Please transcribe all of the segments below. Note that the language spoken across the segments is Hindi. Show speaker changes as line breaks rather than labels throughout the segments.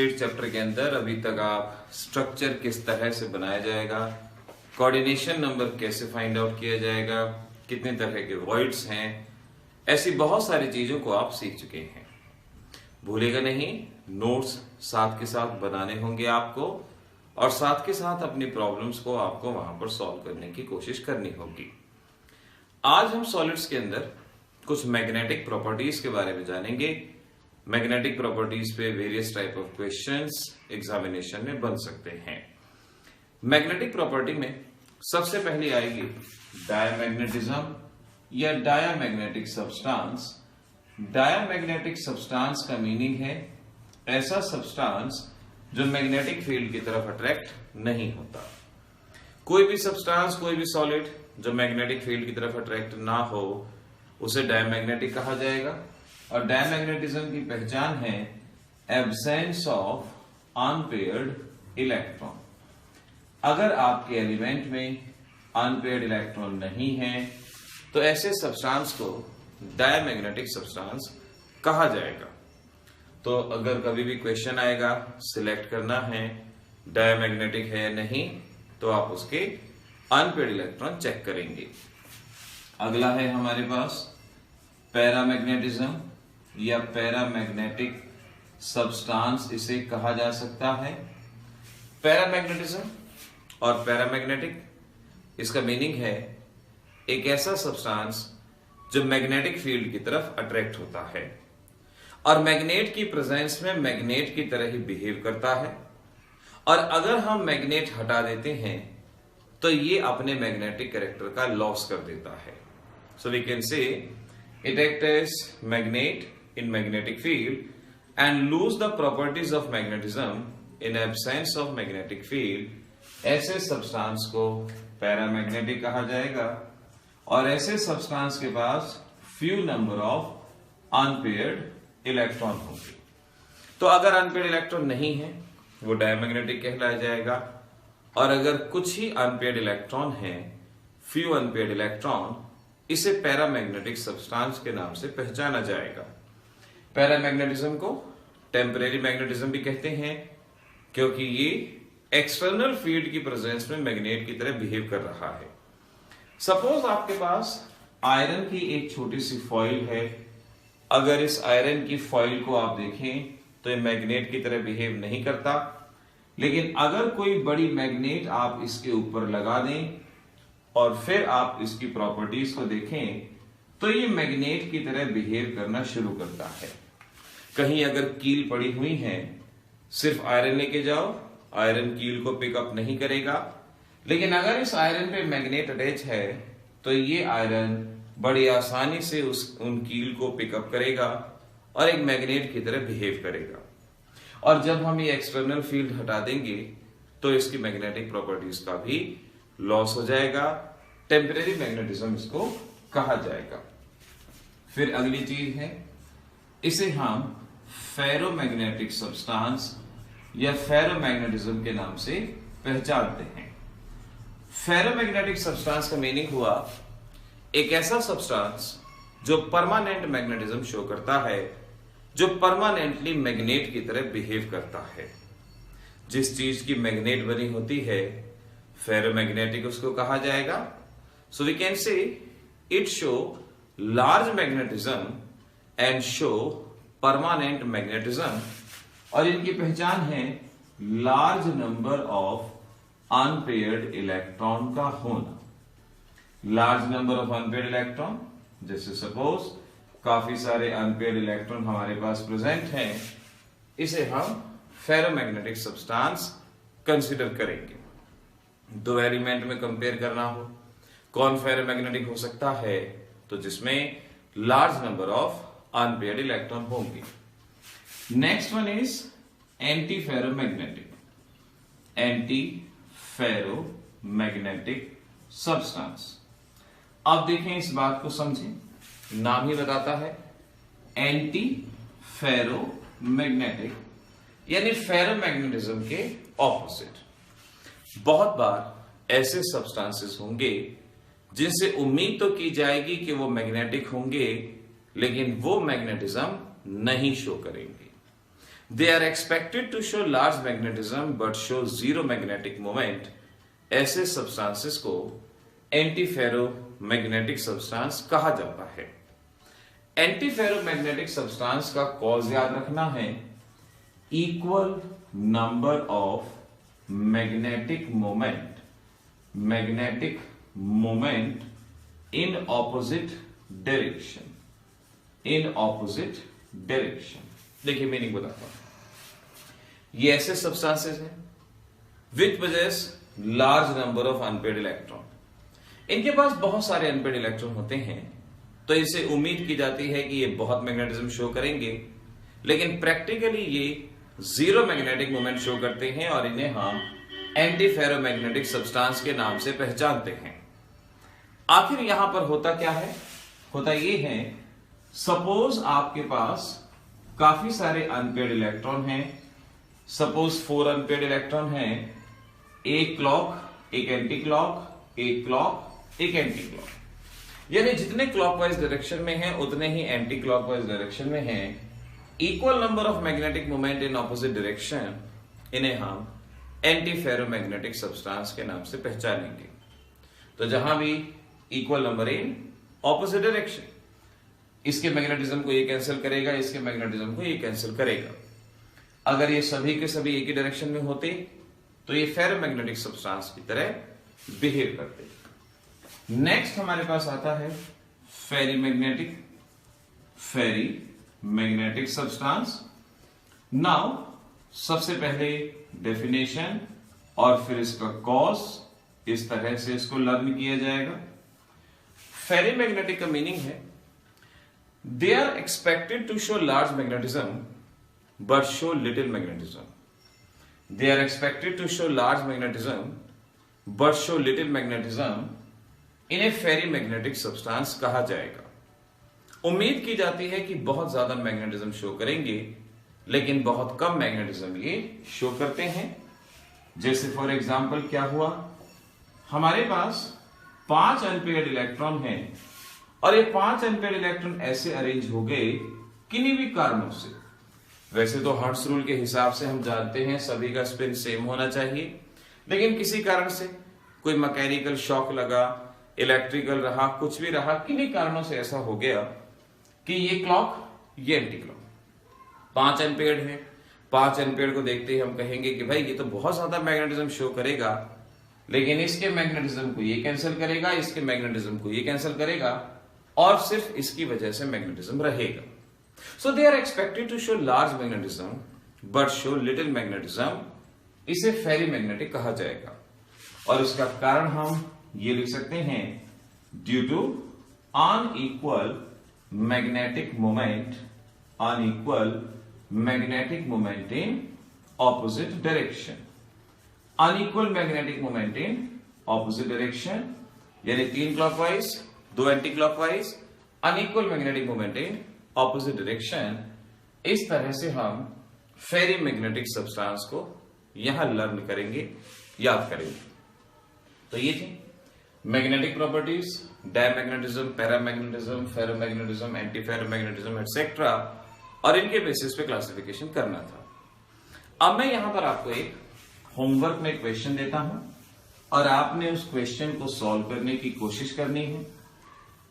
चैप्टर के अंदर अभी तक आप स्ट्रक्चर किस तरह से बनाया जाएगा, कोऑर्डिनेशन नंबर कैसे फाइंड आउट किया जाएगा, कितने तरह के वर्ड्स हैं, ऐसी बहुत सारी चीजों को आप सीख चुके हैं। भूलेगा नहीं, नोट्स साथ के साथ बनाने होंगे आपको और साथ के साथ अपनी प्रॉब्लम्स को आपको वहां पर सॉल्व करने की कोशिश करनी होगी। आज हम सॉलिड्स के अंदर कुछ मैग्नेटिक प्रॉपर्टीज के बारे में जानेंगे। मैग्नेटिक प्रॉपर्टीज पे various type of questions examination में बन सकते हैं। मैग्नेटिक प्रॉपर्टी में सबसे पहली आएगी डायामैग्नेटिज्म या डायामैग्नेटिक सब्सटेंस। डायामैग्नेटिक सब्सटेंस का मीनिंग है ऐसा सब्सटेंस जो मैग्नेटिक फील्ड की तरफ अट्रैक्ट नहीं होता। कोई भी सब्सटेंस, कोई भी सॉलिड जो मैग्नेटिक फील्ड की तरफ अट्रैक्ट ना हो उसे डायामैग्नेटिक कहा जाएगा। और डायामैग्नेटिज्म की पहचान है एब्सेंस ऑफ अनपेयर्ड इलेक्ट्रॉन। अगर आपके एलिमेंट में अनपेयर्ड इलेक्ट्रॉन नहीं है तो ऐसे सब्सटेंस को डायामैग्नेटिक सब्सटेंस कहा जाएगा। तो अगर कभी भी क्वेश्चन आएगा, सिलेक्ट करना है डायामैग्नेटिक है या नहीं, तो आप उसके अनपेयर्ड इलेक्ट्रॉन चेक करेंगे। अगला है हमारे पास पैरामैग्नेटिज्म या पैरामैग्नेटिक सब्सटेंस इसे कहा जा सकता है। पैरामैग्नेटिज्म और पैरामैग्नेटिक, इसका मीनिंग है एक ऐसा सब्सटेंस जो मैग्नेटिक फील्ड की तरफ अट्रैक्ट होता है और मैग्नेट की प्रेजेंस में मैग्नेट की तरह ही बिहेव करता है। और अगर हम मैग्नेट हटा देते हैं तो ये अपने मैग्नेटिक कैरेक्टर का लॉस कर देता है। So we can say it acts as magnet in magnetic field and lose the properties of magnetism in absence of magnetic field। ऐसे सब्सटेंस को पैरामैग्नेटिक कहा जाएगा और ऐसे सब्सटेंस के पास few number of unpaired electron होंगे। तो अगर अनपेयर्ड इलेक्ट्रॉन नहीं है वो डायमैग्नेटिक कहलाया जाएगा और अगर कुछ ही अनपेयर्ड इलेक्ट्रॉन है, few unpaired इलेक्ट्रॉन, इसे पैरामैग्नेटिक सब्सटेंस के नाम से पहचाना जाएगा। पैरामैग्नेटिज्म को टेम्परेरी मैग्नेटिज्म भी कहते हैं क्योंकि ये एक्सटर्नल फील्ड की प्रेजेंस में मैग्नेट की तरह बिहेव कर रहा है। सपोज आपके पास आयरन की एक छोटी सी फॉइल है। अगर इस आयरन की फॉइल को आप देखें तो ये मैग्नेट की तरह बिहेव नहीं करता, लेकिन अगर कोई बड़ी मैग्नेट आप इसके ऊपर लगा दें और फिर आप इसकी प्रॉपर्टीज को देखें तो ये मैग्नेट की तरह बिहेव करना शुरू करता है। कहीं अगर कील पड़ी हुई है, सिर्फ आयरन लेके जाओ, आयरन कील को पिकअप नहीं करेगा, लेकिन अगर इस आयरन पे मैग्नेट अटैच है तो ये आयरन बड़ी आसानी से उन कील को पिकअप करेगा और एक मैग्नेट की तरह बिहेव करेगा। और जब हम ये एक्सटर्नल फील्ड हटा देंगे तो इसकी मैग्नेटिक प्रॉपर्टीज का भी लॉस हो जाएगा। टेम्परेरी मैग्नेटिज्म इसको कहा जाएगा। फिर अगली चीज है, इसे हम फेरोमैग्नेटिक सब्सटेंस या फेरोमैग्नेटिज्म के नाम से पहचानते हैं। फेरोमैग्नेटिक सब्सटेंस का मीनिंग हुआ एक ऐसा सब्सटेंस जो परमानेंट मैग्नेटिज्म शो करता है, जो परमानेंटली मैग्नेट की तरह बिहेव करता है। जिस चीज की मैग्नेट बनी होती है फेरोमैग्नेटिक उसको कहा जाएगा। So we can say it show large magnetism and show permanent magnetism. और इनकी पहचान है large number of unpaired electron का होना। Large number of unpaired electron, जैसे सपोज काफी सारे अनपेयर्ड इलेक्ट्रॉन हमारे पास प्रेजेंट हैं, इसे हम फेरोमैग्नेटिक सब्सटेंस कंसीडर करेंगे। दो एलिमेंट में कंपेयर करना हो, कौन फेरोमैग्नेटिक हो सकता है, तो जिसमें large number of unpaired electron होंगे। Next one is anti ferromagnetic. Anti ferromagnetic substance. अब देखें, इस बात को समझें, नाम ही बताता है एंटी फेरोमैग्नेटिक, यानी फेरोमैग्नेटिज्म के ऑपोजिट। बहुत बार ऐसे सब्सटेंसेस होंगे जिनसे उम्मीद तो की जाएगी कि वो मैग्नेटिक होंगे, लेकिन वो मैग्नेटिज्म नहीं शो करेंगे। They are expected to show large magnetism but show zero magnetic moment, ऐसे सब्सटेंसेस को एंटीफेरोमैग्नेटिक सब्सटेंस कहा जाता है। एंटीफेरोमैग्नेटिक सब्सटेंस का कॉज याद रखना है, equal number of magnetic moment in opposite direction, देखिए मीनिंग बताता हूं। ये ऐसे सब्सटेंसेस हैं विच possess large number of unpaired electron, इनके पास बहुत सारे अनपेड इलेक्ट्रॉन होते हैं, तो इसे उम्मीद की जाती है कि ये बहुत मैग्नेटिज्म शो करेंगे, लेकिन प्रैक्टिकली ये जीरो मैग्नेटिक मोमेंट शो करते हैं और इन्हें हम एंटीफेरोमैग्नेटिक सब्सटेंस के नाम से पहचानते हैं। आखिर यहां पर होता क्या है? होता ये है, सपोज आपके पास काफी सारे अनपेड इलेक्ट्रॉन हैं, सपोज 4 अनपेड इलेक्ट्रॉन हैं, एक क्लॉक, एक एंटी क्लॉक, एक क्लॉक, एक एंटी क्लॉक, यानी जितने क्लॉकवाइज डायरेक्शन में हैं उतने ही एंटी क्लॉकवाइज डायरेक्शन में हैं। Equal number of magnetic moment in opposite direction, इन्हें हम एंटीफेरोमैग्नेटिक सब्सटेंस के नाम से पहचानेंगे। तो जहां भी equal number in opposite direction, इसके मैग्नेटिज्म को ये कैंसिल करेगा, इसके मैग्नेटिज्म को ये कैंसिल करेगा। अगर ये सभी के सभी एक ही डायरेक्शन में होते तो ये फेरोमैग्नेटिक सब्सटेंस की तरह बिहेव करते। नेक्स्ट हमारे पास आता है फेरीमैग्नेटिक सब्सटेंस। नाउ सबसे पहले डेफिनेशन और फिर इसका कॉज, इस तरह से इसको लर्न किया जाएगा। फेरीमैग्नेटिक का मीनिंग है, they are expected to show large magnetism but show little magnetism. They are expected to show large magnetism but show little magnetism. इन्हें फेरीमैग्नेटिक सब्सटेंस कहा जाएगा। उम्मीद की जाती है कि बहुत ज्यादा मैग्नेटिज्म शो करेंगे, लेकिन बहुत कम मैग्नेटिज्म ये शो करते हैं। जैसे फॉर एग्जांपल क्या हुआ, हमारे पास 5 अनपेयर्ड इलेक्ट्रॉन हैं और ये 5 अनपेयर्ड इलेक्ट्रॉन ऐसे अरेंज हो गए किन्हीं भी कारणों से। वैसे तो हर्ट्ज रूल के हिसाब से हम जानते हैं सभी का स्पिन सेम होना चाहिए, लेकिन किसी कारण से कोई मैकेनिकल शॉक लगा, इलेक्ट्रिकल रहा, कुछ भी रहा, किन्हीं कारणों से ऐसा हो गया कि ये क्लॉक, ये एंटी क्लॉक 5 एम्पेयर है। 5 एम्पेयर को देखते ही हम कहेंगे कि भाई ये तो बहुत ज्यादा मैग्नेटिज्म शो करेगा, लेकिन इसके मैग्नेटिज्म को ये कैंसिल करेगा, इसके मैग्नेटिज्म को ये कैंसिल करेगा, और सिर्फ इसकी वजह से मैग्नेटिज्म रहेगा। So they are expected to show large magnetism but show little magnetism. इसे फेरीमैग्नेटिक कहा जाएगा और इसका कारण हम ये लिख सकते हैं, due to unequal magnetic moment in opposite direction. Unequal magnetic moment in opposite direction यानी 3 clockwise, 2 anti clockwise, unequal magnetic moment in opposite direction. इस तरह से हम फेरीमैग्नेटिक सब्सटेंस को यहां लर्न करेंगे, याद करेंगे। तो ये थी magnetic properties, diamagnetism, paramagnetism, ferromagnetism, antiferromagnetism etcetera, और इनके बेसिस पे क्लासिफिकेशन करना था। अब मैं यहां पर आपको एक होमवर्क में क्वेश्चन देता हूं और आपने उस क्वेश्चन को सॉल्व करने की कोशिश करनी है।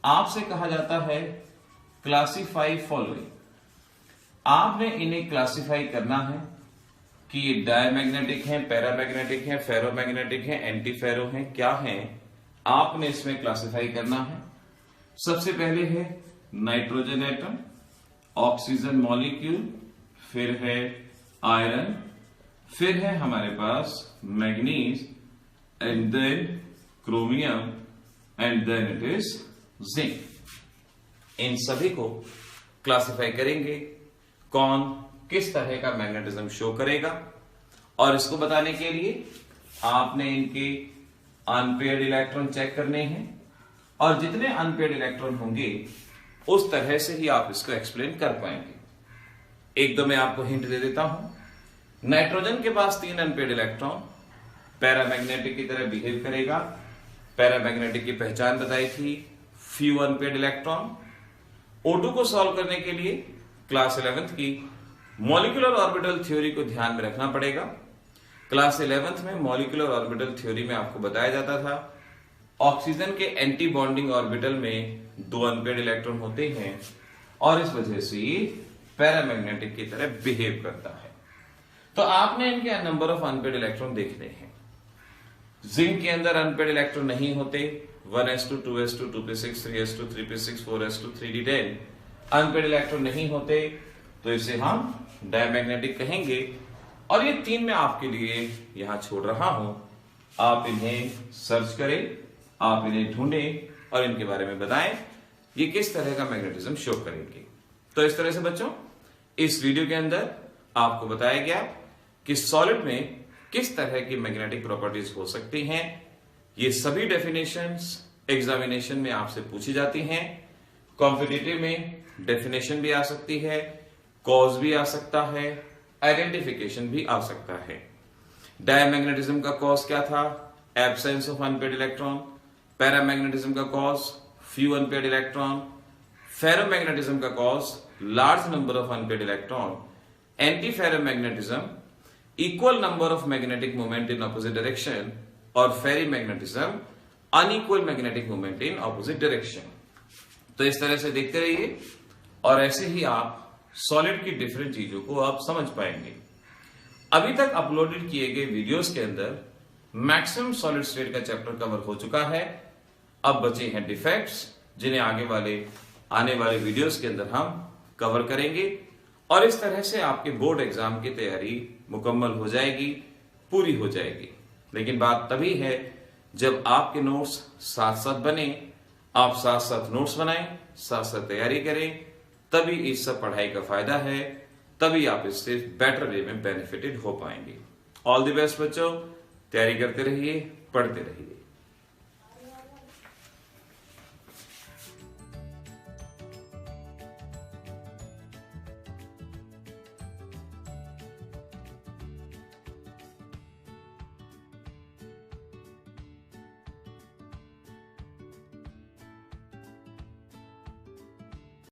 आपसे कहा जाता है क्लासिफाई फॉलोइंग। आपने इन्हें क्लासिफाई करना है कि ये डायमैग्नेटिक हैं, पैरामैग्नेटिक हैं, फेरोमैग्नेटिक हैं, एंटीफेरो हैं, क्या हैं, आपने इसमें क्लासिफाई करना है। सबसे पहले है नाइट्रोजन एटम, ऑक्सीजन मॉलिक्यूल, फिर है आयरन, फिर है हमारे पास manganese, and then chromium, and then it is zinc. इन सभी को क्लासिफाई करेंगे, कौन किस तरह का मैग्नेटिज्म शो करेगा, और इसको बताने के लिए आपने इनके अनपेयर्ड इलेक्ट्रॉन चेक करने हैं, और जितने अनपेयर्ड इलेक्ट्रॉन होंगे उस तरह से ही आप इसको एक्सप्लेन कर पाएंगे। एक दो मैं आपको हिंट दे देता हूं। नाइट्रोजन के पास 3 अनपेयर्ड इलेक्ट्रॉन, पैरामैग्नेटिक की तरह बिहेव करेगा। पैरामैग्नेटिक की पहचान बताई थी, फ्यू अनपेयर्ड इलेक्ट्रॉन। O2 को सॉल्व करने के लिए क्लास 11th की मॉलिक्यूलर ऑर्बिटल थ्योरी को ध्यान में रखना पड़ेगा। क्लास 11th में मॉलिक्यूलर ऑर्बिटल थ्योरी में आपको बताया जाता था ऑक्सीजन के एंटी बॉन्डिंग ऑर्बिटल में 2 अनपेयर्ड इलेक्ट्रॉन होते हैं और इस वजह से ये पैरामैग्नेटिक की तरह बिहेव करता है। तो आपने इनके नंबर ऑफ अनपेयर्ड इलेक्ट्रॉन देखने हैं। जिंक के अंदर अनपेयर्ड इलेक्ट्रॉन नहीं होते, 1s2, 2s2, 2p6, 3s2, 3p6, 4s2, 3d10 unpaired electron नहीं होते, तो इसे हम डायमैग्नेटिक कहेंगे। और ये 3 मैं आपके लिए यहां छोड़ रहा हूं, आप इन्हें सर्च करें, आप इन्हें ढूंढें और इनके बारे में बताएं ये किस तरह का मैग्नेटिज्म शो करेंगे। तो इस तरह से बच्चों इस वीडियो के अंदर आपको बताया गया कि सॉलिड में किस तरह की मैग्नेटिक प्रॉपर्टीज हो सकती हैं। ये सभी डेफिनेशंस एग्जामिनेशन में आपसे पूछी जाती हैं। कॉम्पिटिटिव में डेफिनेशन भी आ सकती है, कॉज भी आ सकता है, आइडेंटिफिकेशन भी आ सकता है। डायमैग्नेटिज्म का कॉज क्या था? Absence of unpaired electron. Paramagnetism का cause few unpaired electron. Ferromagnetism का cause large number of unpaired electron. Anti ferromagnetism equal number of magnetic moment in opposite direction. और ferrimagnetism unequal magnetic moment in opposite direction. तो इस तरह से देखते रहिए और ऐसे ही आप सॉलिड की डिफरेंट चीजों को आप समझ पाएंगे। अभी तक अपलोडेड किए गए वीडियोस के अंदर मैक्सिमम सॉलिड स्टेट का चैप्टर कवर हो चुका है। अब बचे हैं डिफेक्ट्स, जिन्हें आने वाले वीडियोस के अंदर हम कवर करेंगे और इस तरह से आपके बोर्ड एग्जाम की तैयारी मुकम्मल हो जाएगी, पूरी हो जाएगी। लेकिन बात तभी है जब आपके नोट्स साथ साथ बने, आप साथ साथ नोट्स बनाएं, साथ साथ तैयारी करें, तभी इस सब पढ़ाई का फायदा है, तभी आप इससे बेटर वे में बेनिफिटेड हो पाएंगे। ऑल द बेस्ट बच्चों, तैयारी करते रहिए, पढ़ते रहिए।